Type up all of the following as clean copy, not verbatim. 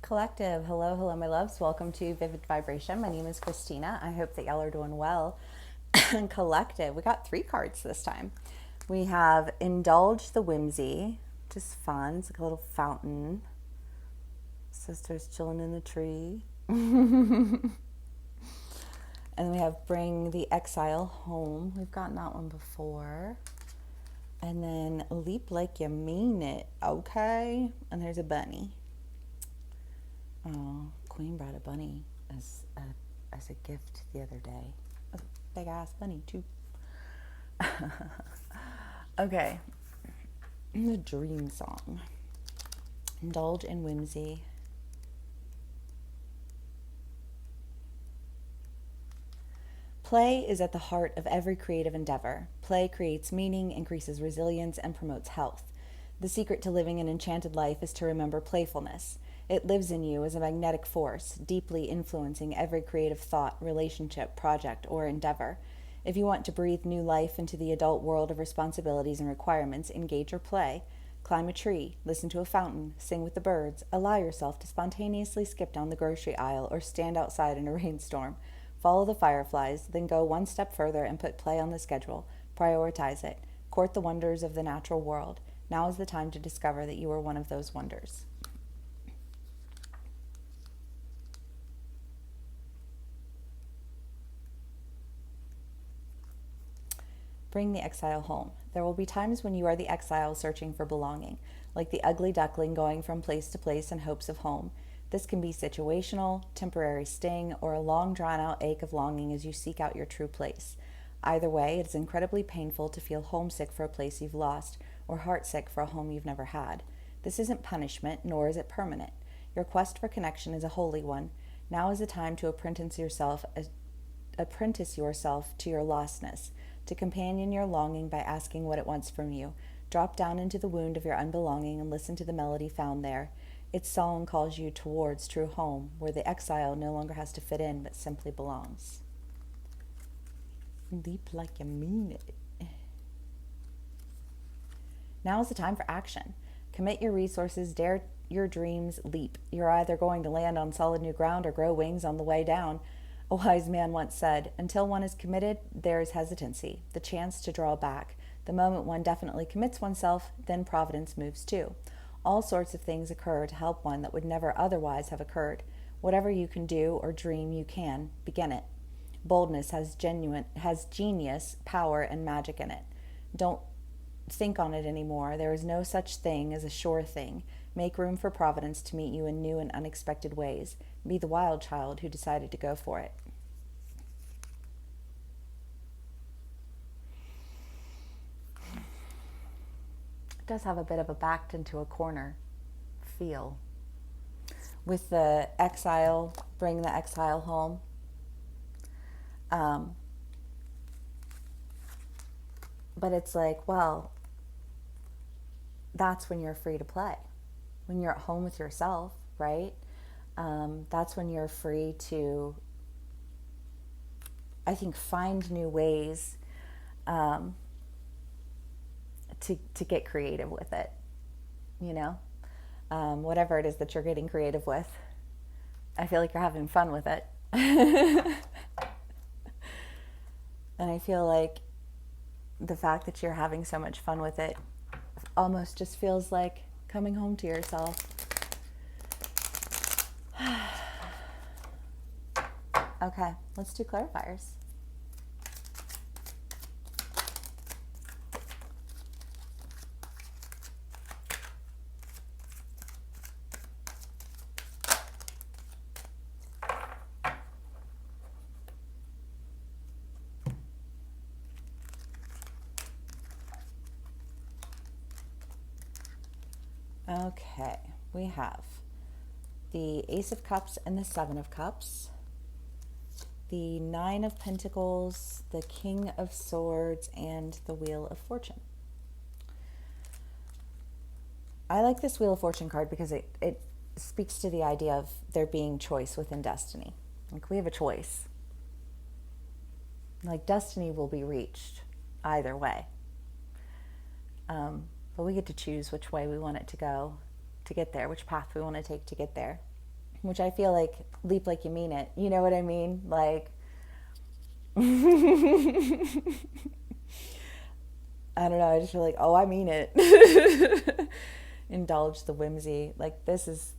Collective, hello, hello, my loves. Welcome to Vivid Vibration. My name is Christina. I hope that y'all are doing well. Collective, we got 3 cards this time. We have Indulge the Whimsy, just fun. It's like a little fountain. Sisters chilling in the tree. And we have Bring the Exile Home. We've gotten that one before. And then Leap Like You Mean It, okay? And there's a bunny. Oh, Queen brought a bunny as a gift the other day. A big ass bunny too. Okay, the dream song. Indulge in whimsy. Play is at the heart of every creative endeavor. Play creates meaning, increases resilience, and promotes health. The secret to living an enchanted life is to remember playfulness. It lives in you as a magnetic force, deeply influencing every creative thought, relationship, project, or endeavor. If you want to breathe new life into the adult world of responsibilities and requirements, engage your play. Climb a tree, listen to a fountain, sing with the birds, allow yourself to spontaneously skip down the grocery aisle or stand outside in a rainstorm. Follow the fireflies, then go one step further and put play on the schedule. Prioritize it. Court the wonders of the natural world. Now is the time to discover that you are one of those wonders. Bring the exile home. There will be times when you are the exile searching for belonging, like the ugly duckling going from place to place in hopes of home. This can be situational, temporary sting, or a long drawn-out ache of longing as you seek out your true place. Either way, it is incredibly painful to feel homesick for a place you've lost, or heartsick for a home you've never had. This isn't punishment, nor is it permanent. Your quest for connection is a holy one. Now is the time to apprentice yourself to your lostness, to companion your longing by asking what it wants from you. Drop down into the wound of your unbelonging and listen to the melody found there. Its song calls you towards true home, where the exile no longer has to fit in but simply belongs. Leap like you mean it. Now is the time for action. Commit your resources, dare your dreams, leap. You're either going to land on solid new ground or grow wings on the way down. A wise man once said, until one is committed, there is hesitancy, the chance to draw back. The moment one definitely commits oneself, then providence moves too. All sorts of things occur to help one that would never otherwise have occurred. Whatever you can do or dream you can, begin it. Boldness has genius, power, and magic in it. Don't think on it anymore. There is no such thing as a sure thing. Make room for Providence to meet you in new and unexpected ways. Be the wild child who decided to go for it. It does have a bit of a backed into a corner feel. With the exile, bring the exile home. But it's like, well, that's when you're free to play. When you're at home with yourself, right? That's when you're free to, I think, find new ways to get creative with it, you know? Whatever it is that you're getting creative with. I feel like you're having fun with it. And I feel like the fact that you're having so much fun with it almost just feels like coming home to yourself. Okay, let's do clarifiers. Okay, we have the Ace of Cups and the Seven of Cups, the Nine of Pentacles, the King of Swords, and the Wheel of Fortune. I like this Wheel of Fortune card because it speaks to the idea of there being choice within destiny. Like, we have a choice. Like, destiny will be reached either way. But we get to choose which way we want it to go to get there, which path we want to take to get there. which I feel like leap like you mean it. You know what I mean? Like, I don't know. I just feel like, oh, I mean it. Indulge the whimsy. Like, this is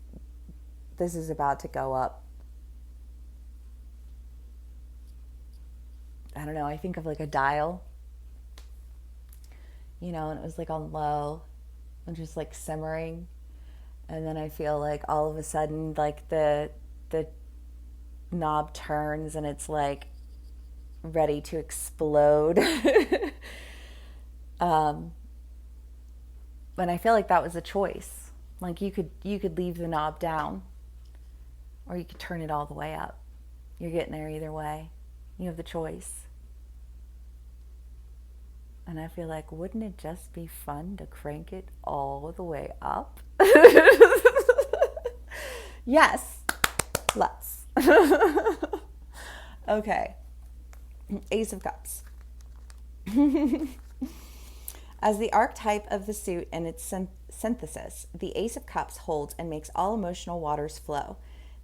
about to go up. I don't know. I think of like a dial, and it was like on low and just like simmering. And then I feel like all of a sudden, like the knob turns and it's like ready to explode. um, and I feel like that was a choice. Like you could leave the knob down, or you could turn it all the way up. You're getting there either way. You have the choice. And I feel like, wouldn't it just be fun to crank it all the way up? Yes, let's. Okay, Ace of Cups. As the archetype of the suit and its synthesis, the Ace of Cups holds and makes all emotional waters flow.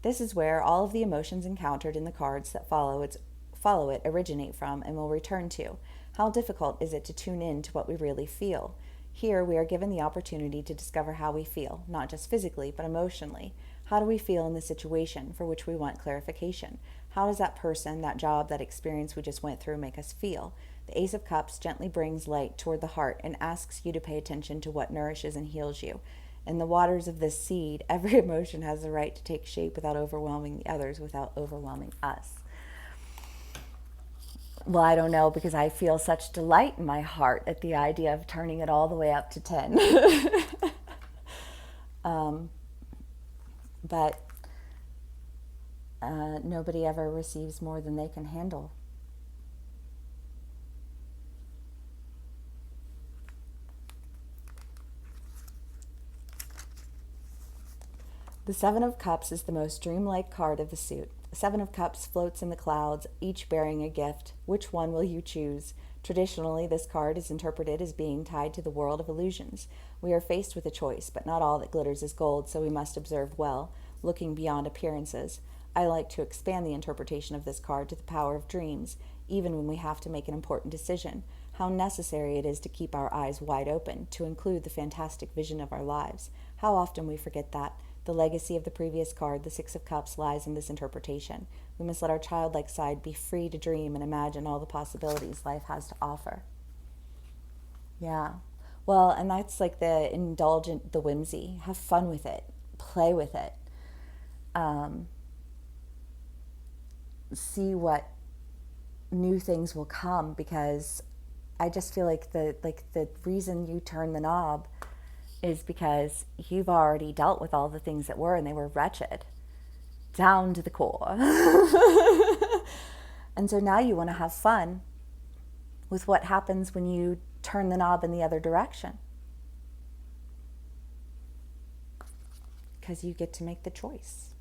This is where all of the emotions encountered in the cards that follow it originate from and will return to. How difficult is it to tune in to what we really feel? Here we are given the opportunity to discover how we feel, not just physically, but emotionally. How do we feel in the situation for which we want clarification? How does that person, that job, that experience we just went through make us feel? The Ace of Cups gently brings light toward the heart and asks you to pay attention to what nourishes and heals you. In the waters of this seed, every emotion has the right to take shape without overwhelming the others, without overwhelming us. Well, I don't know, because I feel such delight in my heart at the idea of turning it all the way up to 10. But nobody ever receives more than they can handle. The Seven of Cups is the most dreamlike card of the suit. The Seven of Cups floats in the clouds, each bearing a gift. Which one will you choose? Traditionally, this card is interpreted as being tied to the world of illusions. We are faced with a choice, but not all that glitters is gold, so we must observe well, looking beyond appearances. I like to expand the interpretation of this card to the power of dreams, even when we have to make an important decision. How necessary it is to keep our eyes wide open, to include the fantastic vision of our lives. How often we forget that. The legacy of the previous card, the Six of Cups, lies in this interpretation. We must let our childlike side be free to dream and imagine all the possibilities life has to offer. Yeah. Well, and that's like the indulgent, the whimsy. Have fun with it. Play with it. See what new things will come, because I just feel like the reason you turn the knob is because you've already dealt with all the things that were, and they were wretched down to the core. And so now you want to have fun with what happens when you turn the knob in the other direction, because you get to make the choice.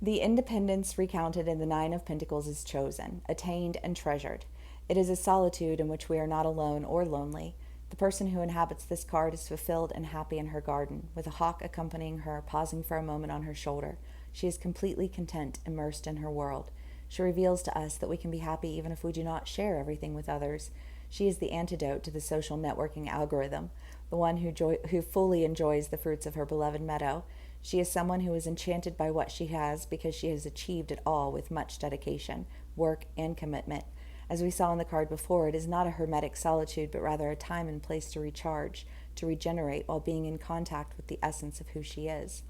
The independence recounted in the Nine of Pentacles is chosen, attained, and treasured. It is a solitude in which we are not alone or lonely. The person who inhabits this card is fulfilled and happy in her garden, with a hawk accompanying her, pausing for a moment on her shoulder. She is completely content, immersed in her world. She reveals to us that we can be happy even if we do not share everything with others. She is the antidote to the social networking algorithm, the one who fully enjoys the fruits of her beloved meadow. She is someone who is enchanted by what she has because she has achieved it all with much dedication, work, and commitment. As we saw in the card before, it is not a hermetic solitude, but rather a time and place to recharge, to regenerate while being in contact with the essence of who she is.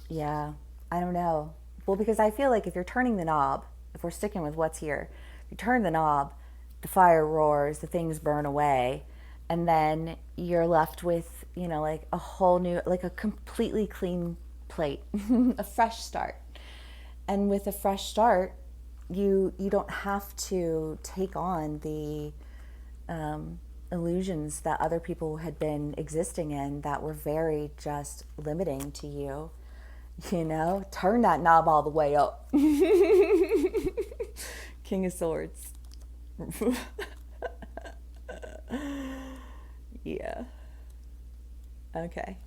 Yeah, I don't know. Well, because I feel like if you're turning the knob, if we're sticking with what's here, if you turn the knob, the fire roars, the things burn away, and then you're left with, like a whole new, like a completely clean plate, a fresh start. And with a fresh start, you don't have to take on the illusions that other people had been existing in that were very just limiting to you. Turn that knob all the way up. King of Swords. Yeah. Okay.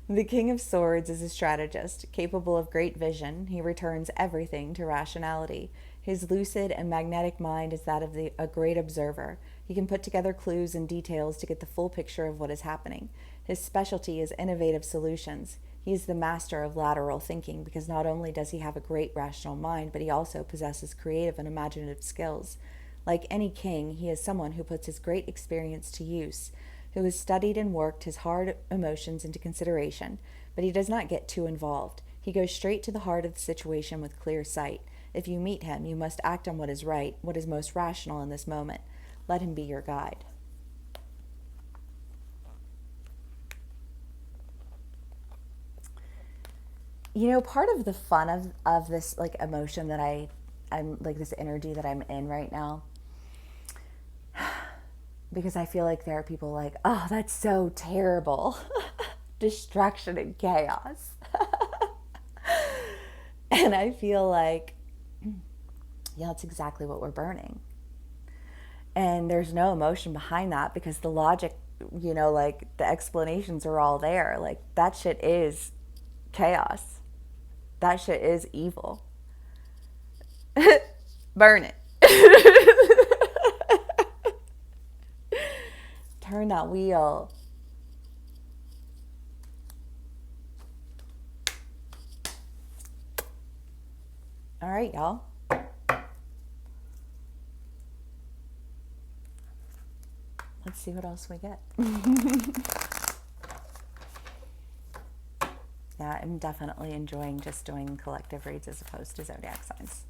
The King of Swords is a strategist, capable of great vision. He returns everything to rationality. His lucid and magnetic mind is that of a great observer. He can put together clues and details to get the full picture of what is happening. His specialty is innovative solutions. He is the master of lateral thinking because not only does he have a great rational mind, but he also possesses creative and imaginative skills. Like any king, he is someone who puts his great experience to use, who has studied and worked his hard emotions into consideration, but he does not get too involved. He goes straight to the heart of the situation with clear sight. If you meet him, you must act on what is right, what is most rational in this moment. Let him be your guide. You know, part of the fun of this like emotion that I'm like this energy that I'm in right now, because I feel like there are people like, oh, that's so terrible. Destruction and chaos. And I feel like, yeah, that's exactly what we're burning. And there's no emotion behind that because the logic, you know, like the explanations are all there. Like that shit is chaos. That shit is evil. Burn it. Turn that wheel. All right, y'all. Let's see what else we get. Yeah, I'm definitely enjoying just doing collective reads as opposed to zodiac signs.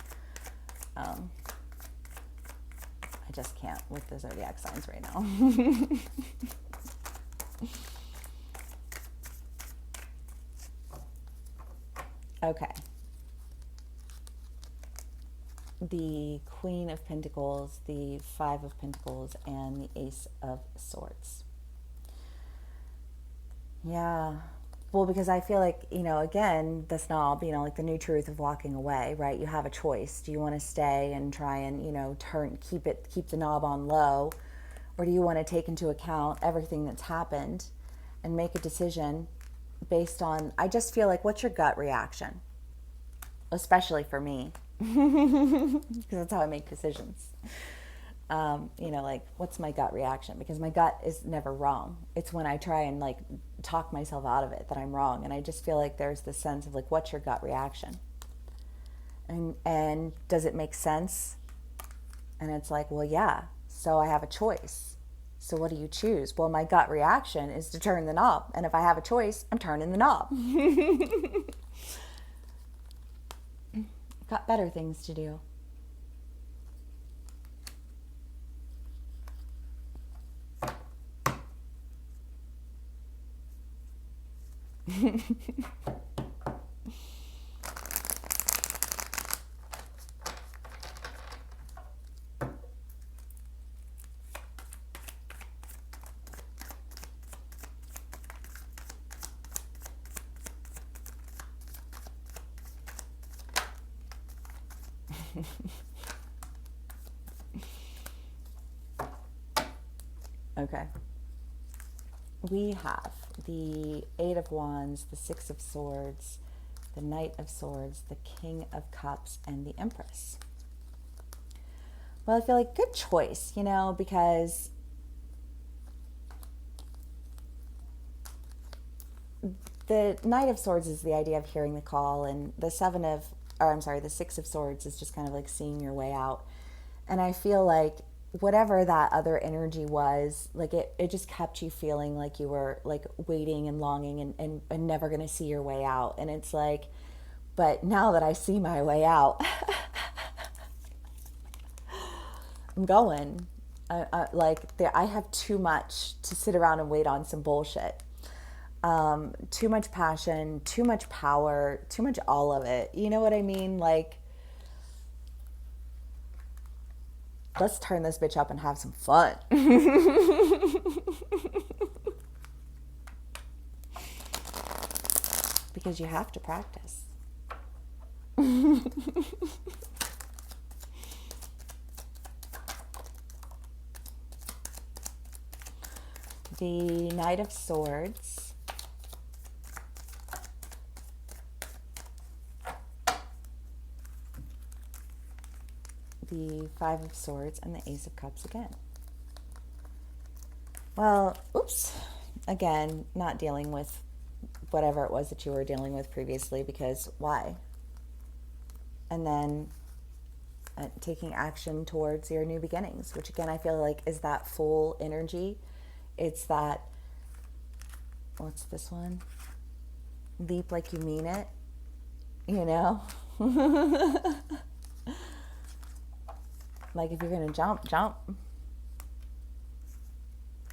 I just can't with the zodiac signs right now. Okay. The Queen of Pentacles, the Five of Pentacles, and the Ace of Swords. Yeah. Well, because I feel like, you know, again, the snob, you know, like the new truth of walking away, right? You have a choice. Do you want to stay and try and, you know, keep the knob on low? Or do you want to take into account everything that's happened and make a decision based on, I just feel like, what's your gut reaction? Especially for me, because that's how I make decisions. You know, like, what's my gut reaction? Because my gut is never wrong. It's when I try and like talk myself out of it that I'm wrong. And I just feel like there's this sense of like, what's your gut reaction? And does it make sense? And it's like, well, yeah. So I have a choice. So what do you choose? Well, my gut reaction is to turn the knob. And if I have a choice, I'm turning the knob. Got better things to do. Okay. We have the Eight of Wands, the Six of Swords, the Knight of Swords, the King of Cups, and the Empress. Well, I feel like good choice, you know, because the Knight of Swords is the idea of hearing the call, and the the Six of Swords is just kind of like seeing your way out. And I feel like whatever that other energy was, like it just kept you feeling like you were like waiting and longing and never going to see your way out. And it's like, but now that I see my way out, I'm going. I have too much to sit around and wait on some bullshit. Too much passion, too much power, too much all of it. You know what I mean? Like, let's turn this bitch up and have some fun. Because you have to practice. The Knight of Swords the Five of Swords and the Ace of Cups again. Well, oops. Again, not dealing with whatever it was that you were dealing with previously, because why? And then taking action towards your new beginnings, which again, I feel like is that full energy. It's that, what's this one? Leap like you mean it, you know? Like if you're gonna jump, jump.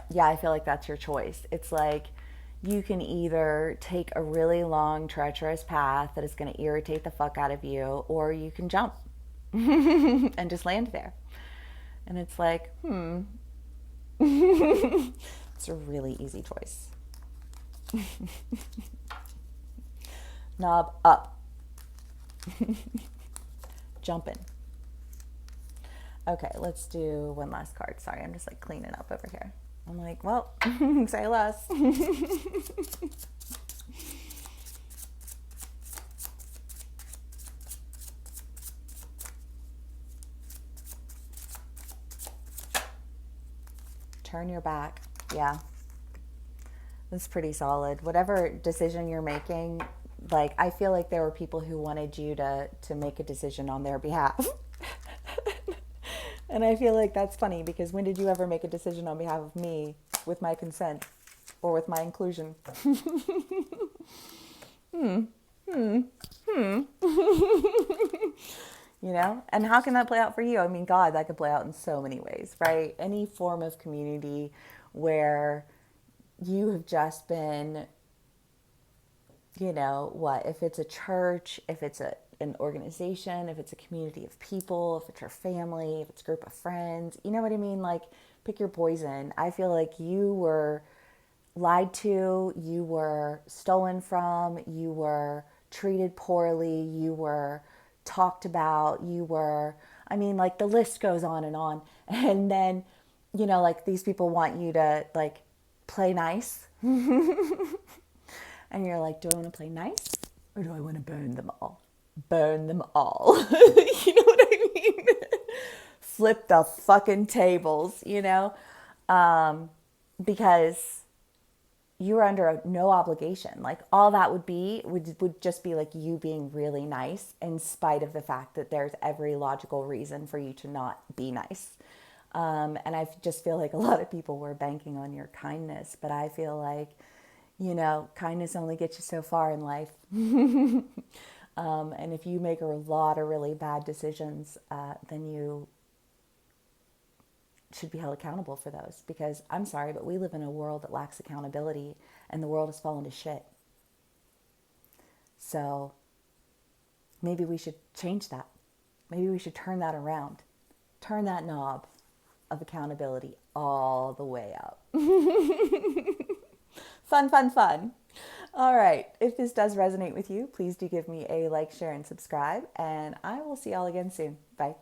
Yeah, I feel like that's your choice. It's like you can either take a really long, treacherous path that is going to irritate the fuck out of you, or you can jump and just land there. And it's like, it's a really easy choice. Knob up. Jumping. Okay, let's do one last card. Sorry, I'm just like cleaning up over here. I'm like, well, say less. Turn your back. Yeah. That's pretty solid. Whatever decision you're making, like, I feel like there were people who wanted you to make a decision on their behalf. And I feel like that's funny, because when did you ever make a decision on behalf of me with my consent or with my inclusion? You know? And how can that play out for you? I mean, God, that could play out in so many ways, right? Any form of community where you have just been, you know, what? If it's a church, if it's an organization, if it's a community of people, if it's your family, if it's a group of friends, you know what I mean? Like, pick your poison. I feel like you were lied to, you were stolen from, you were treated poorly, you were talked about, you were, I mean, like, the list goes on and on. And then, you know, like, these people want you to, like, play nice. And you're like, do I want to play nice, or do I want to burn them all? Burn them all. You know what I mean? Flip the fucking tables, you know? Because you're under no obligation. Like, all that would just be like you being really nice, in spite of the fact that there's every logical reason for you to not be nice. And I just feel like a lot of people were banking on your kindness, but I feel like, you know, kindness only gets you so far in life. And if you make a lot of really bad decisions, then you should be held accountable for those. Because I'm sorry, but we live in a world that lacks accountability, and the world has fallen to shit. So maybe we should change that. Maybe we should turn that around. Turn that knob of accountability all the way up. Fun, fun, fun. All right. If this does resonate with you, please do give me a like, share, and subscribe. And I will see y'all again soon. Bye.